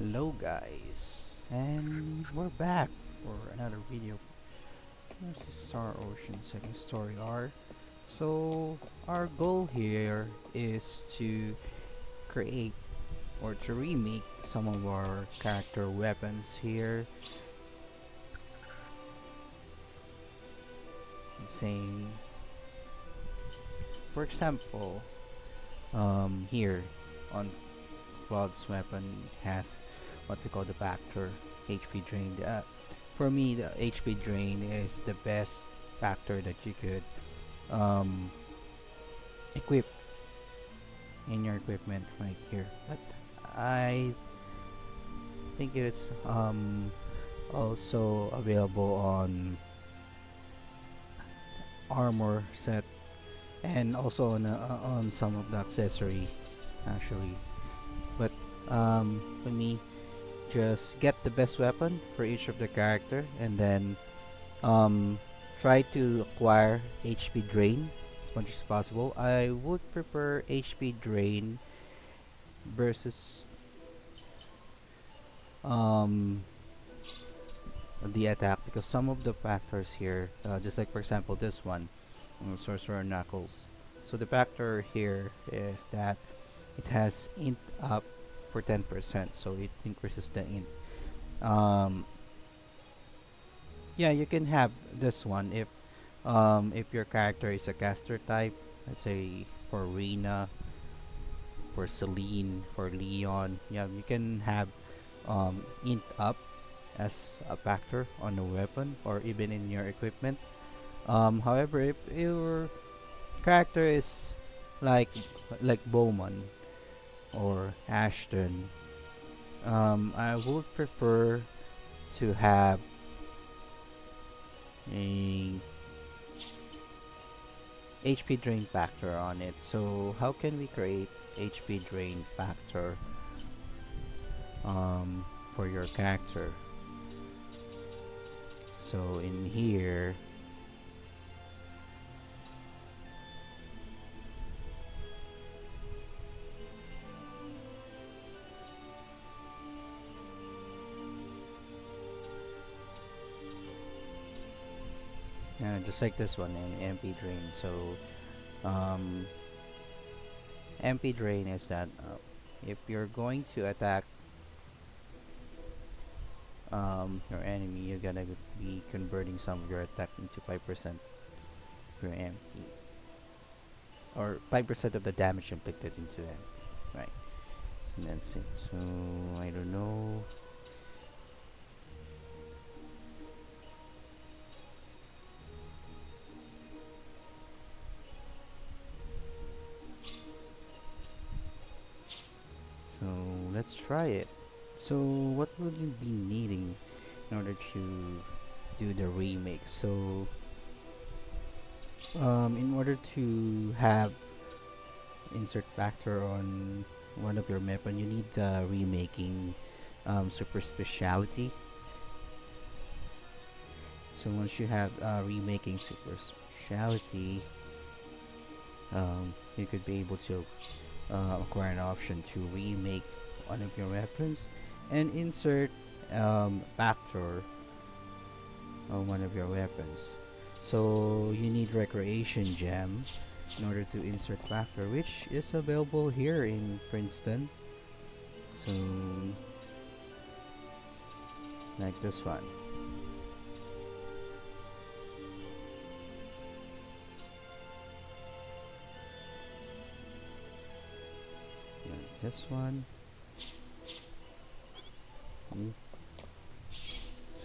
Hello guys, and we're back for another video. Here's the Star Ocean second story R. So our goal here is to create or to remake some of our character weapons here. Saying, for example, here on Claude's weapon has what we call the factor HP drain. For me, the HP drain is the best factor that you could um, equip in your equipment right here. But I think it's also available on armor set and also on some of the accessory actually. But for me, just get the best weapon for each of the character and then try to acquire HP drain as much as possible. I would prefer HP drain versus um, the attack because some of the factors here, just like for example this one, Sorcerer Knuckles. So the factor here is that it has int up for 10%, so it increases the int. Yeah, you can have this one if your character is a caster type. Let's say for Rena, for Celine, for Leon. Yeah, you can have int up as a factor on the weapon or even in your equipment. However, if your character is like Bowman or Ashton, I would prefer to have a HP drain factor on it. So how can we create HP drain factor for your character? So in here, just like this one in MP drain. So MP drain is that if you're going to attack your enemy, you're gonna be converting some of your attack into 5% of your MP, or 5% of the damage inflicted into them. Right. So that's it. So I don't know. So let's try it. So what will you be needing in order to do the remake? So in order to have insert factor on one of your weapon, you need the remaking super speciality. So once you have remaking super speciality, you could be able to acquire an option to remake one of your weapons and insert factor on one of your weapons. So you need recreation gem in order to insert factor, which is available here in Princeton. So like this one. Like this one.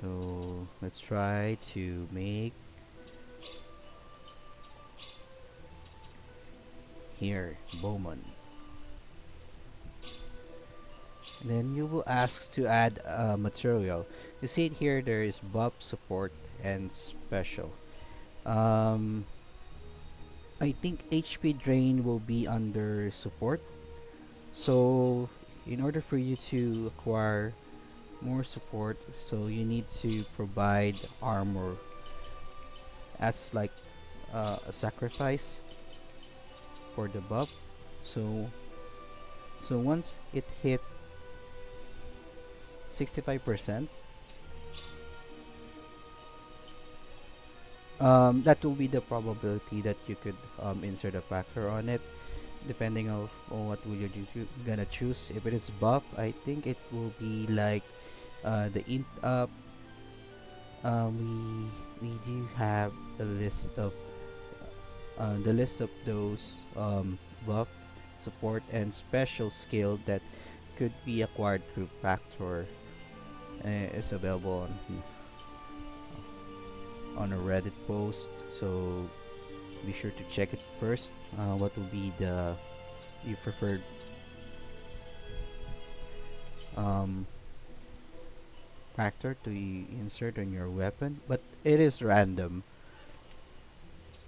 So let's try to make here Bowman. Then you will ask to add material. You see it here, there is buff, support, and special. I think HP drain will be under support. So in order for you to acquire more support, so you need to provide armor as like a sacrifice for the buff. So once it hit 65%. That will be the probability that you could insert a factor on it, depending on what will you gonna choose. If it is buff, I think it will be like the int up. We do have the list of those buff, support, and special skill that could be acquired through factor. Is available on a Reddit post, so be sure to check it first. What will be the your preferred um, factor to insert on your weapon? But it is random.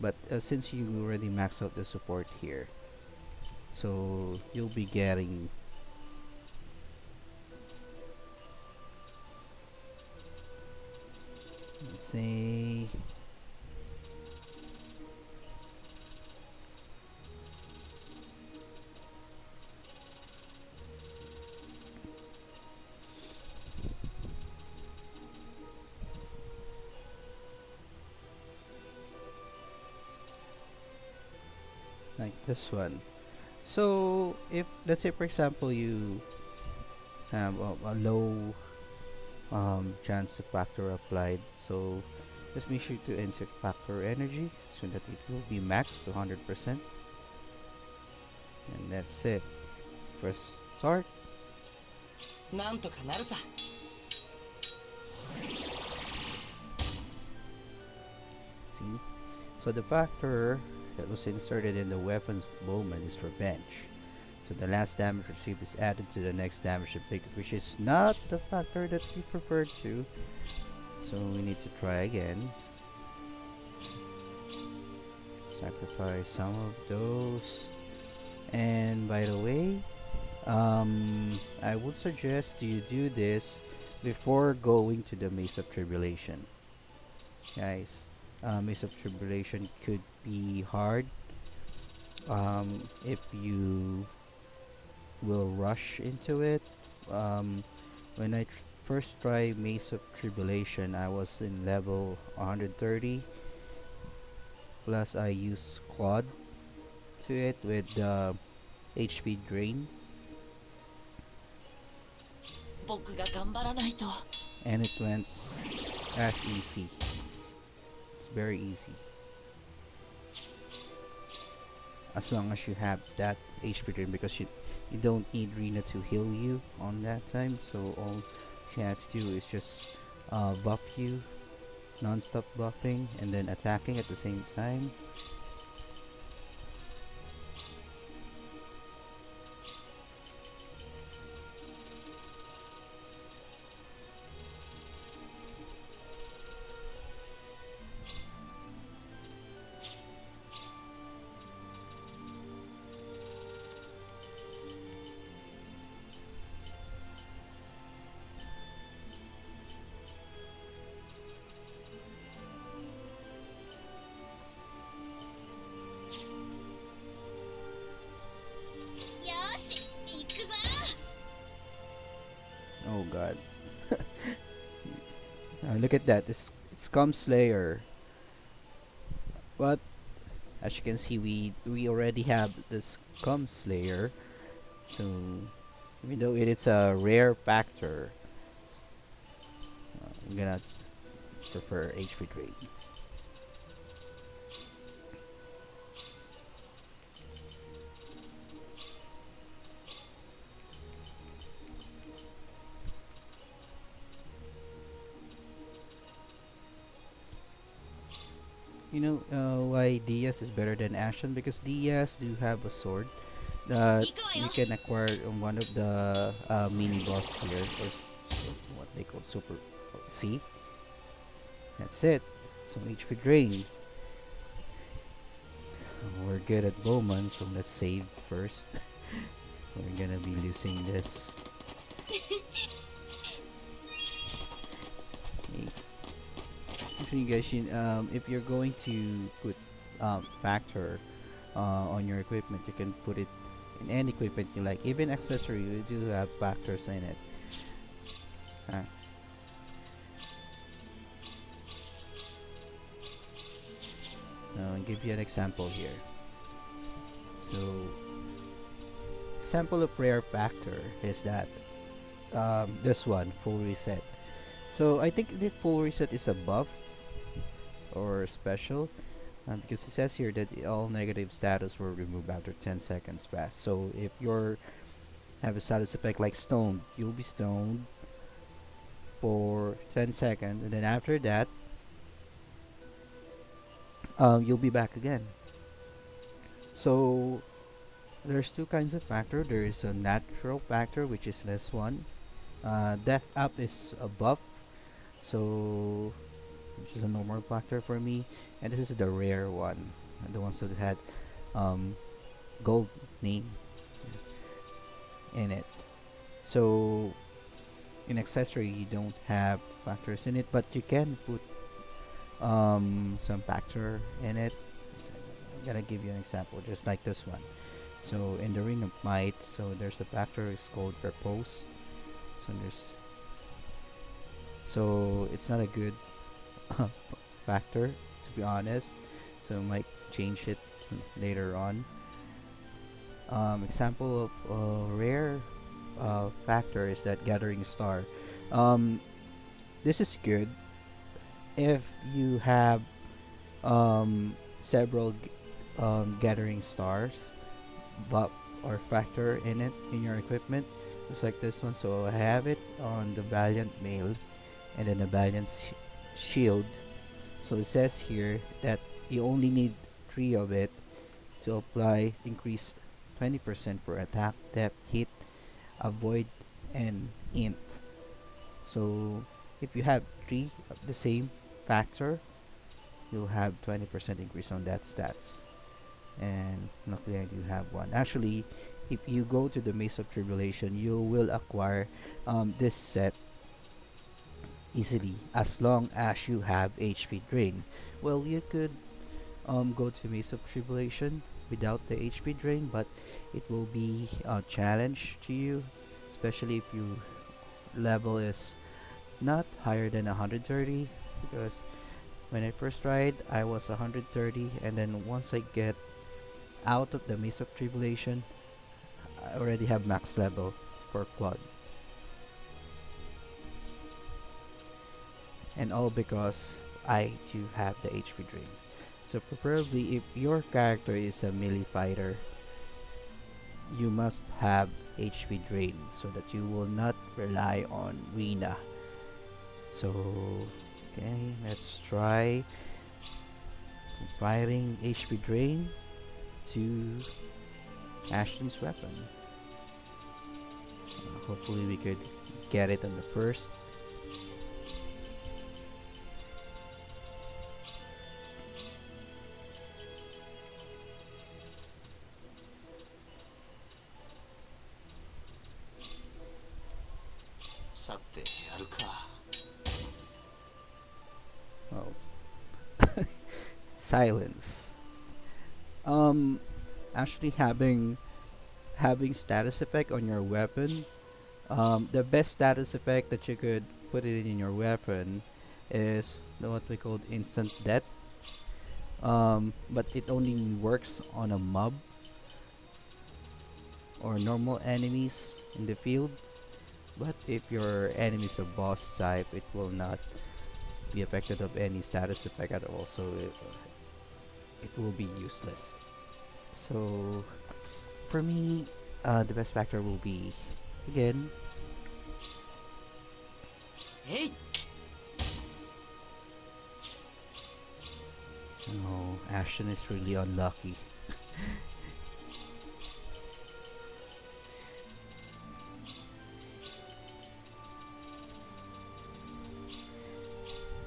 But since you already maxed out the support here, so you'll be getting, let's say, like this one. So if, let's say, for example, you have a low chance of factor applied, so just make sure to insert factor energy so that it will be maxed to 100%, and that's it. First start. なんとかなるさ。See, so the factor that was inserted in the weapon's bowman is revenge. So the last damage received is added to the next damage inflicted, which is not the factor that we prefer to. So we need to try again. Sacrifice some of those. And by the way, I would suggest you do this before going to the Maze of Tribulation. Guys, Maze of Tribulation could be hard if you will rush into it. When I first tried Maze of Tribulation, I was in level 130. Plus, I used Quad to it with the HP drain. 僕が頑張らないと。And it went as easy. It's very easy. As long as you have that HP drain, because you don't need Rina to heal you on that time, so all she has to do is just buff you, non-stop buffing, and then attacking at the same time. Oh god. Look at that, it's Scum Slayer. But as you can see, we already have the Scum Slayer. So even though it is a rare factor, I'm gonna prefer HP drain. You know why Diaz is better than Ashen? Because Diaz do have a sword that you can acquire on one of the mini boss here, or what they call super. See, that's it. So HP drain. We're good at Bowman, so let's save first. We're gonna be losing this. Actually, guys, if you're going to put factor on your equipment, you can put it in any equipment you like. Even accessory, we do have factors in it. Uh, I'll give you an example here. So, example of rare factor is that this one, full reset. So I think the full reset is a buff or special, because it says here that all negative status will remove after 10 seconds pass. So if you're have a status effect like stoned, you'll be stoned for 10 seconds, and then after that, you'll be back again. So there's two kinds of factor. There is a natural factor, which is this one. Death up is a buff, so which is a normal factor for me, and this is the rare one, the ones that had um, gold name in it. So in accessory, you don't have factors in it, but you can put some factor in it. So I'm gonna give you an example, just like this one. So in the Ring of Might, so there's a factor is called Repose. So it's not a good factor, to be honest. So might change it later on. Example of rare factor is that Gathering Star. Um, this is good if you have several Gathering Stars buff or factor in it in your equipment, just like this one. So I have it on the Valiant Mail and then the Valiant Shield. So it says here that you only need 3 of it to apply increased 20% for attack, depth, hit, avoid, and int. So if you have 3 of the same factor, you'll have 20% increase on that stats. And luckily I do have one. Actually, if you go to the Maze of Tribulation, you will acquire this set easily as long as you have HP drain. Well, you could go to Maze of Tribulation without the HP drain, but it will be a challenge to you, especially if your level is not higher than 130, because when I first tried I was 130, and then once I get out of the Maze of Tribulation, I already have max level for quad. And all because I do have the HP drain. So preferably if your character is a melee fighter, you must have HP drain so that you will not rely on Rina. So okay, let's try firing HP drain to Ashton's weapon. Hopefully we could get it on the first. Oh. Silence. Um actually having status effect on your weapon, the best status effect that you could put it in your weapon is what we call instant death. But it only works on a mob or normal enemies in the field. But if your enemy is a boss type, it will not be affected of any status effect at all. So it will be useless. So for me, the best factor will be again. Hey! Oh, Ashton is really unlucky.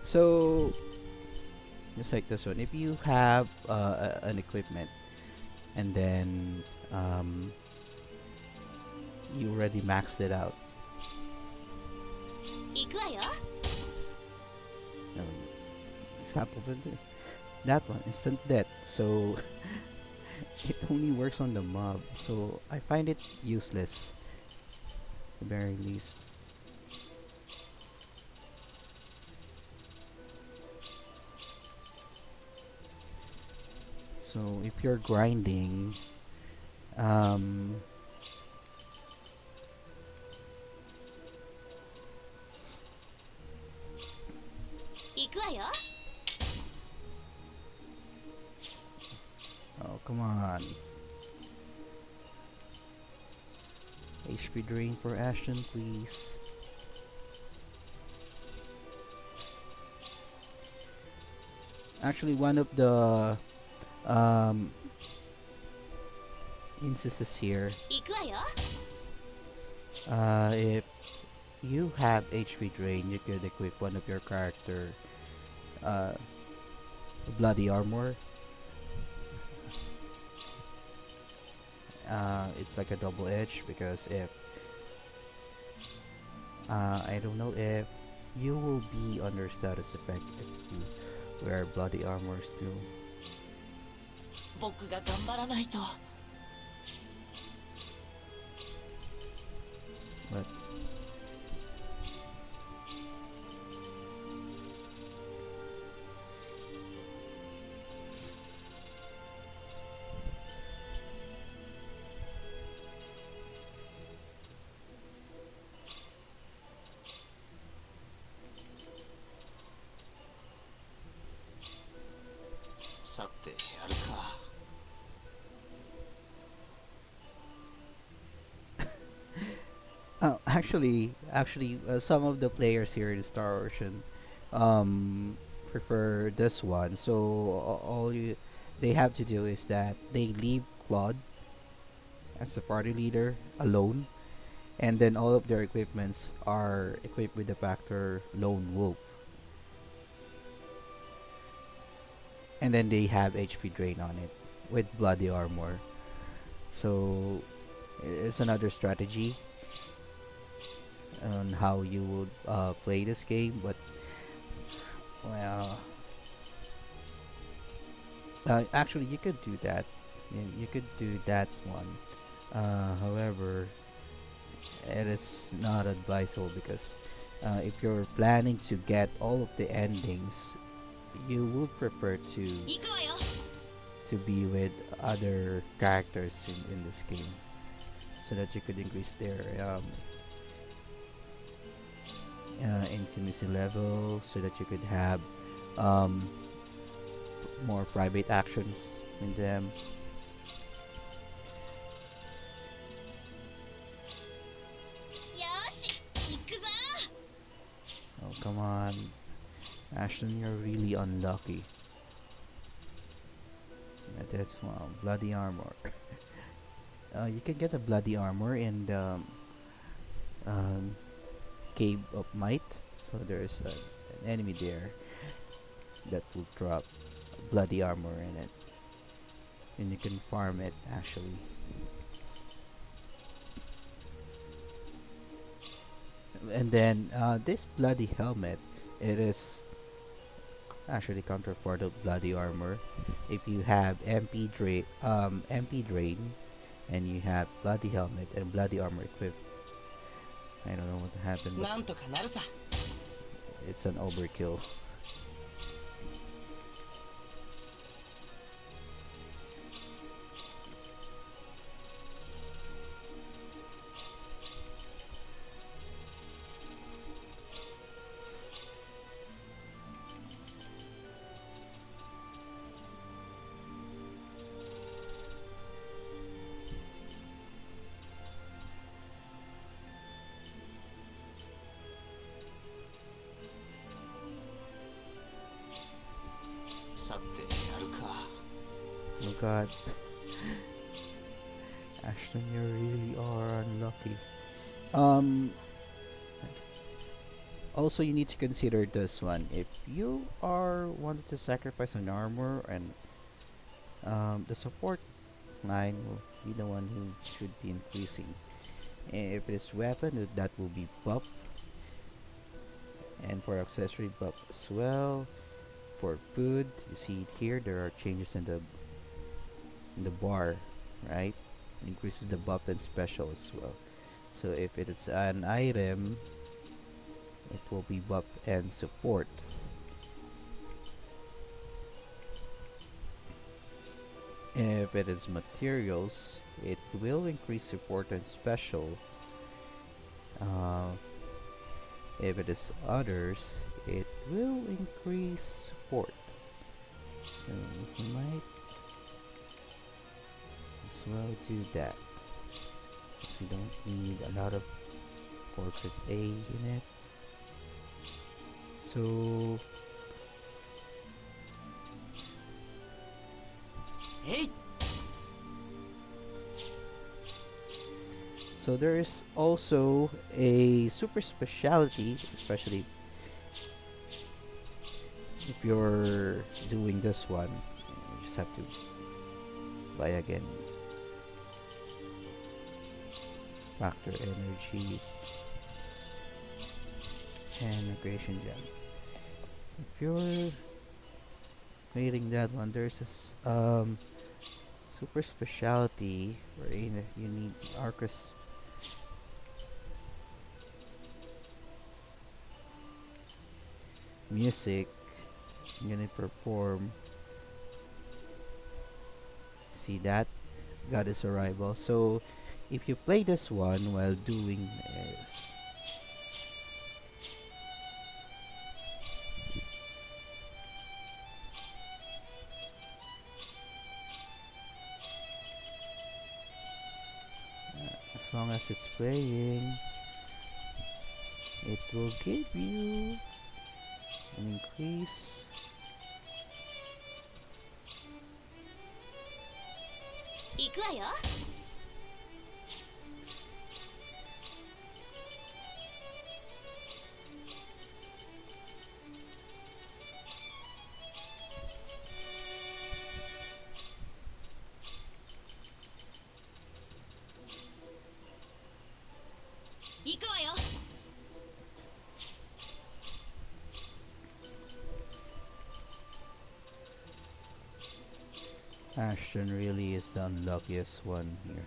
So just like this one, if you have an equipment and then you already maxed it out, 行くわよ。 um, example for that one, instant death. So it only works on the mob, so I find it useless at the very least. So if you're grinding, um, 行くわよ。oh come on, HP drain for Ashton, please. Actually, one of the um, instances here, 行くわよ。if you have HP drain, you could equip one of your character uh, bloody armor. It's like a double edge because if I don't know if you will be under status effect if you wear bloody armors too. 僕が頑張らないと。But some of the players here in Star Ocean prefer this one. So all they have to do is that they leave Claude as the party leader alone, and then all of their equipments are equipped with the factor Lone Wolf, and then they have HP drain on it with bloody armor. So it's another strategy on how you would play this game, but well, actually you could do that. You could do that one. However, it is not advisable because if you're planning to get all of the endings, you would prefer 行くわよ。to be with other characters in this game so that you could increase their intimacy level, so that you could have um, more private actions in them. よし、行くぞ。Oh, come on. Ashton, you're really unlucky. Yeah, that's wow, bloody armor. You can get a bloody armor in the um, Cave of Might. So there's an enemy there that will drop bloody armor in it, and you can farm it actually. And then this bloody helmet, it is actually counterpart of bloody armor. If you have MP drain, and you have bloody helmet and bloody armor equipped, I don't know what happened, な but んとかなるさ。it's an overkill. Oh god. Ashton, you really are unlucky. Um, Also, you need to consider this one. If you are wanted to sacrifice an armor, and the support line will be the one who should be increasing. And if it's weapon, that will be buff, and for accessory buff as well. For food, you see here there are changes in the bar, right? Increases the buff and special as well. So if it is an item, it will be buff and support. If it is materials, it will increase support and special. Uh, if it is others, it will increase support. So we might as well do that. We don't need a lot of portrait A in it. So Hey! there is also a super specialty, especially if you're doing this one. You just have to buy again factor energy and recreation gem. If you're creating that one, there's this super specialty where you need Arcus music. I'm gonna perform. See that? Goddess Arrival. So if you play this one while doing this, as long as it's playing, it will give you an increase. 行くわよ。行くわよ。Ashton really is the unluckiest one here.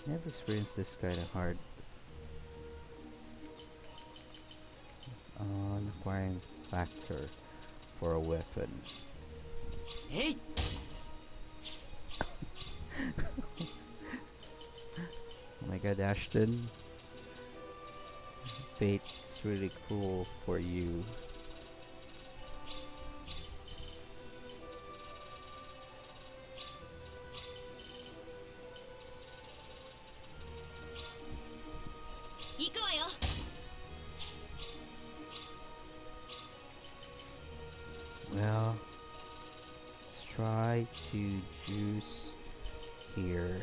Never experienced this kind of hard on acquiring factor for a weapon. Hey! Oh my god, Ashton. Fate's really cruel for you. Well, let's try to juice here.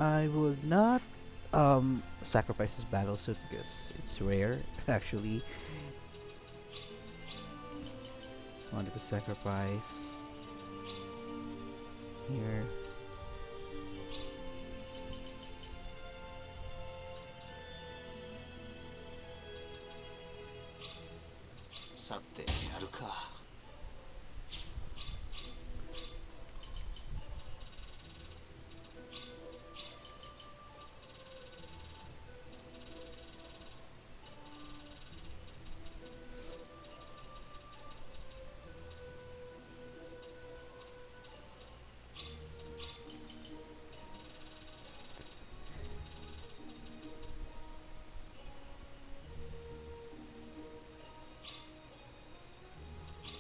I would not sacrifice this battle suit because it's rare actually. Wanted to sacrifice here. Sate, yaru ka.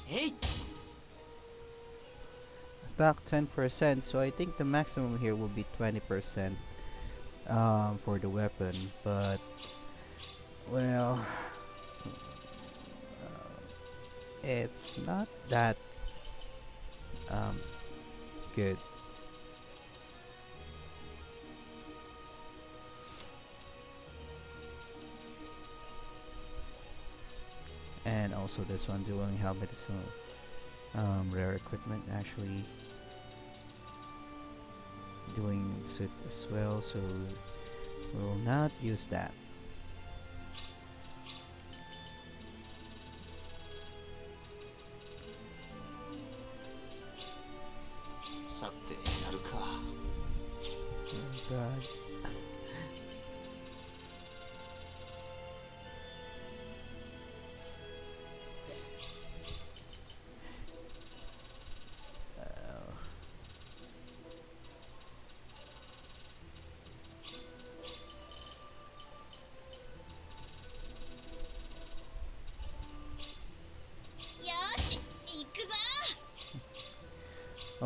Hey! Attack 10%, so I think the maximum here will be 20% for the weapon, but well, it's not that um, good. And also this one dueling helmet is rare equipment actually. Doing suit as well, so we will not use that. Sate, yaru ka. Oh god.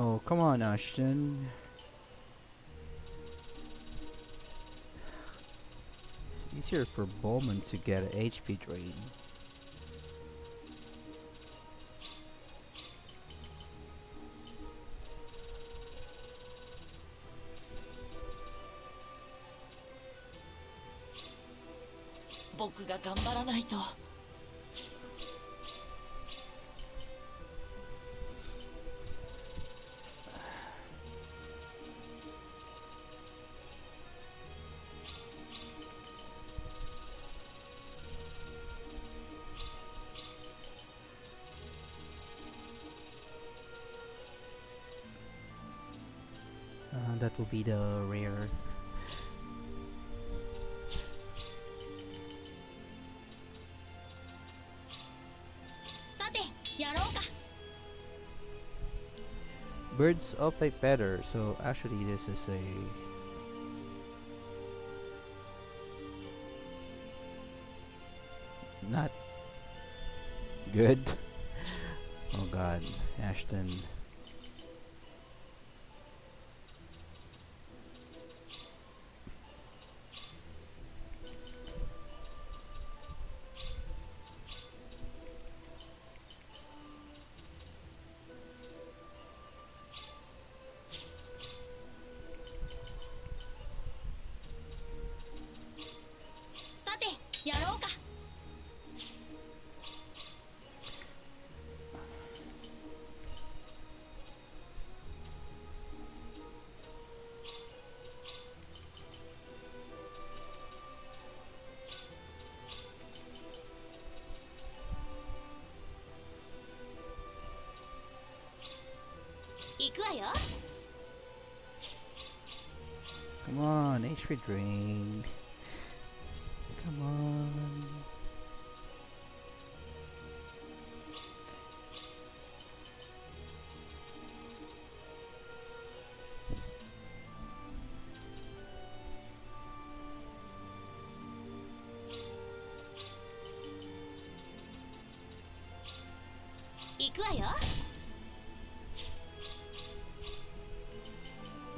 Oh, come on, Ashton. It's easier for Bowman to get an HP drain. 僕が頑張らないと。That will be the rare. さてやろうか。 Birds of a feather. So actually, this is a not good. Oh God, Ashton. さてやろうか。 行くわよ。 Come on, HP drain. Come on.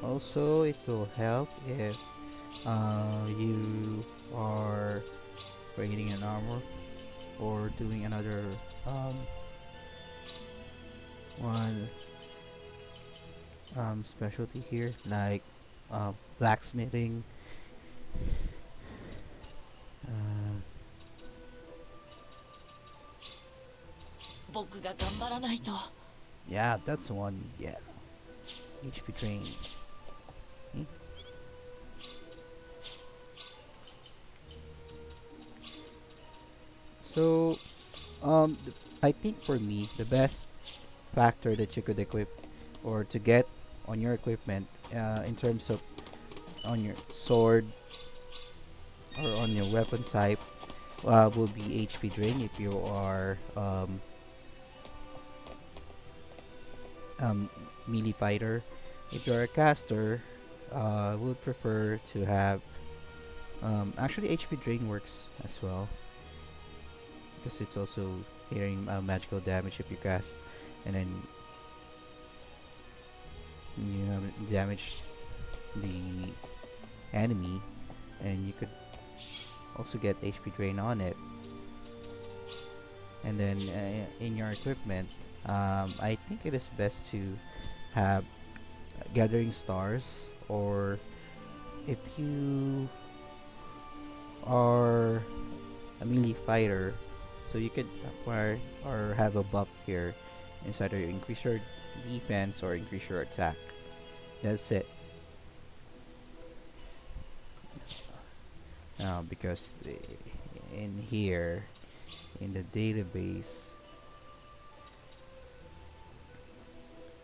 Also, it will help if you are creating an armor or doing another um, one specialty here, like blacksmithing. Uh, 僕が頑張らないと。yeah, that's one. Yeah, HP drain. Hmm? So, I think for me, the best factor that you could equip or to get on your equipment, in terms of on your sword or on your weapon type, will be HP drain if you are melee fighter. If you're a caster, would prefer to have actually HP drain works as well because it's also hearing magical damage if you cast, and then you damage the enemy, and you could also get HP drain on it. And then in your equipment, I think it is best to have gathering stars, or if you are a melee fighter, so you could acquire or have a buff here inside, or increase your defense or increase your attack. That's it. Because in here in the database,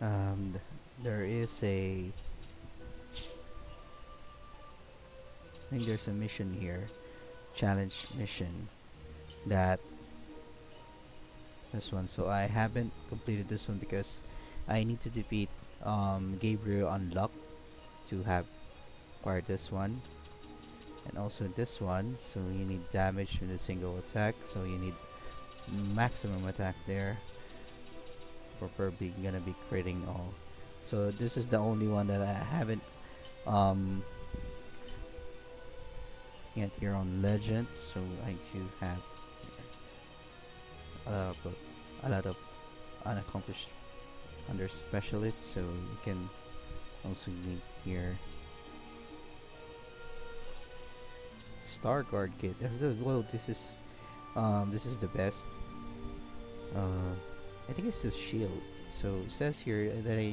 there is a, I think there's a mission here, challenge mission, that this one. So I haven't completed this one because I need to defeat Gabriel on luck to have acquired this one, and also this one. So you need damage with a single attack, so you need maximum attack there for probably gonna be critting all. So this is the only one that I haven't um yet here on Legend. So I do have a lot of a lot of unaccomplished under specialist. So you can also need here Star Guard kit. Well, this is the best. Uh, I think it's a shield. So it says here that I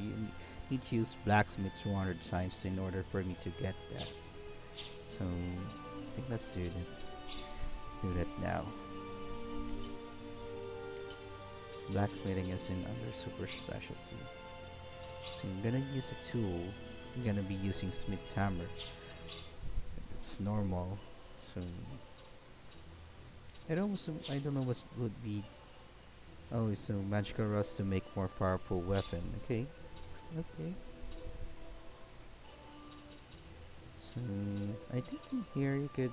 need to use blacksmith 200 times in order for me to get that. So I think let's do that. Do that now. Blacksmithing is in under super specialty. So I'm gonna use a tool. I'm gonna be using Smith's hammer. It's normal. So I don't know what would be. Oh, so magical rust to make more powerful weapon. Okay, okay. So I think in here you could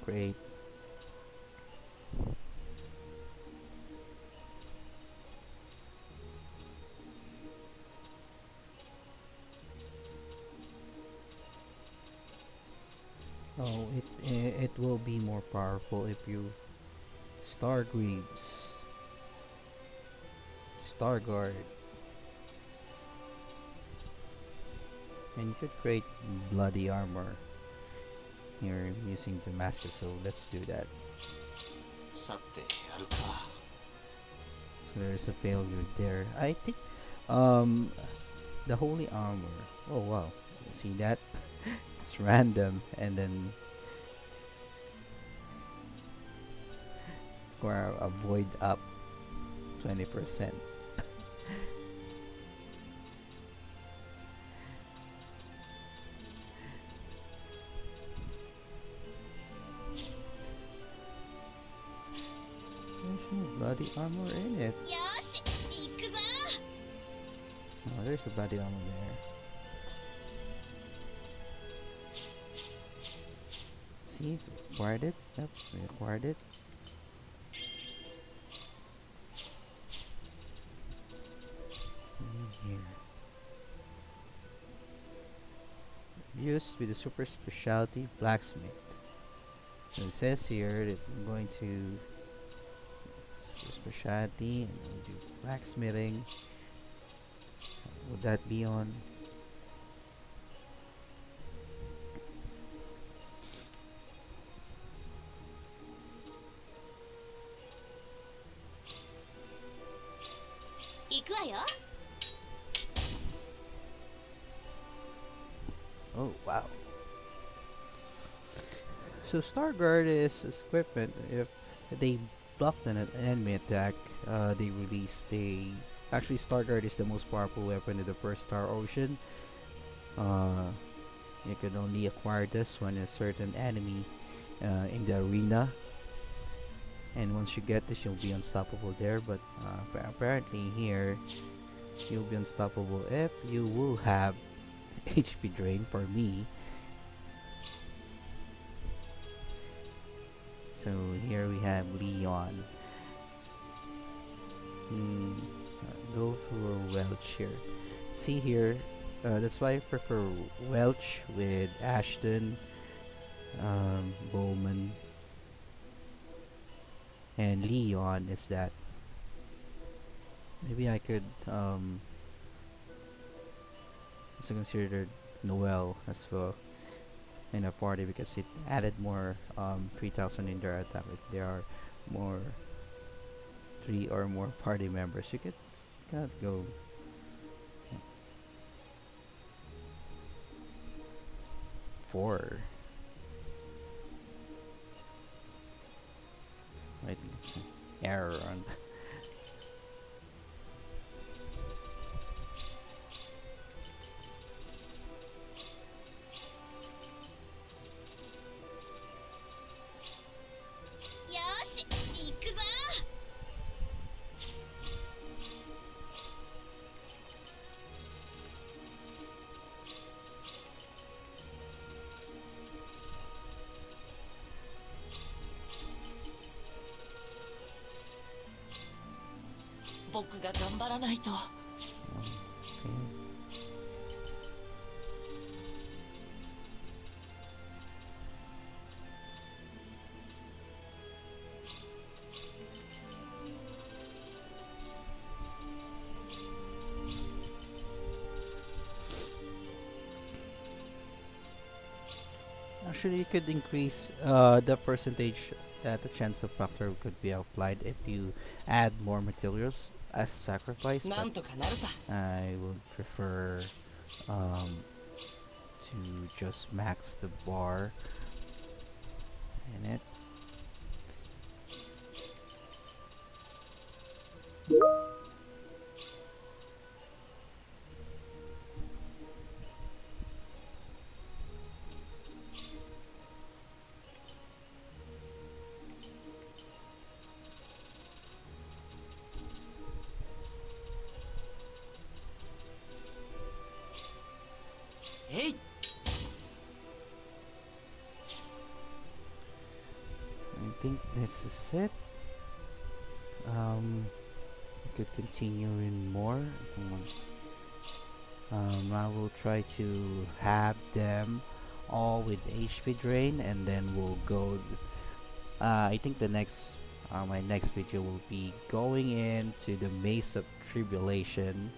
create. Oh, it will be more powerful if you Star Greaves, Star Guard, and you could create bloody armor here using Damascus. So let's do that. さてやるか。 So there's a failure there. I think um the holy armor. Oh wow, see that? It's random, and then or avoid up 20%. There's no bloody armor in it. よし行くぞ Oh, there's a bloody armor there. See, acquired it. Yep, we acquired it. Here. Used with the super specialty blacksmith. So it says here that I'm going to super specialty and we'll do blacksmithing. Would that be on?行くわよ Oh wow. So Starguard is equipment. If they block an enemy attack, they release the. Actually, Starguard is the most powerful weapon in the first Star Ocean. Uh, you can only acquire this when a certain enemy in the arena. And once you get this, you'll be unstoppable there. But apparently here, you'll be unstoppable if you will have HP drain for me. So here we have Leon. Go for Welch here. See here, that's why I prefer Welch with Ashton, Bowman, and Leon. Is that maybe I could also consider Noel as well in a party because it added more 3,000 in their attack if there are more 3 or more party members. You cannot go 4. I think it's an error on よし行くぞ 僕が頑張らないと。actually, you could increase the percentage that the chance of factor could be applied if you add more materials as a sacrifice, な but んとかなるさ I would prefer um, to just max the bar in it. Hey! I think this is it. We could continue in more. I will try to have them all with HP drain, and then we'll go. I think my next video will be going into the Maze of Tribulation,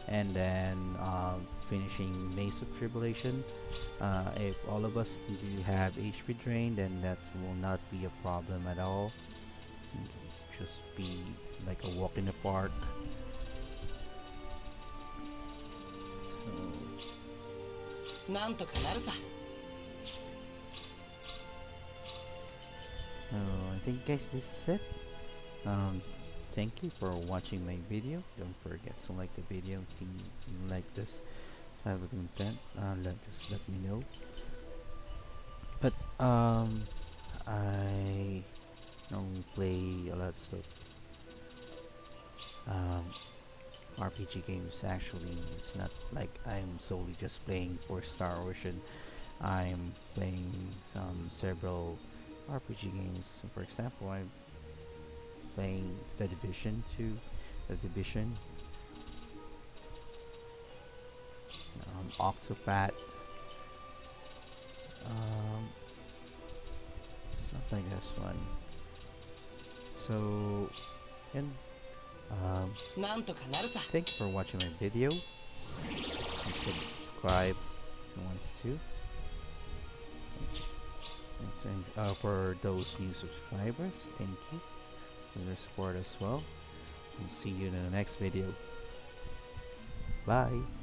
and then finishing Maze of Tribulation. If all of us do have HP drain, then that will not be a problem at all. Just be like a walk in the park. So, なんとかなるさ I think guys, this is it. Thank you for watching my video. Don't forget to like the video if you like this type of content. Just let me know. But I normally play a lot of um, RPG games. Actually, it's not like I'm solely just playing for Star Ocean. I'm playing several RPG games. For example, I'm playing The Division 2, The Division, Octopath, something like this one. So, and なんとかなるさ thank you for watching my video. You should subscribe if you want to. For those new subscribers, thank you for your support as well. And see you in the next video. Bye.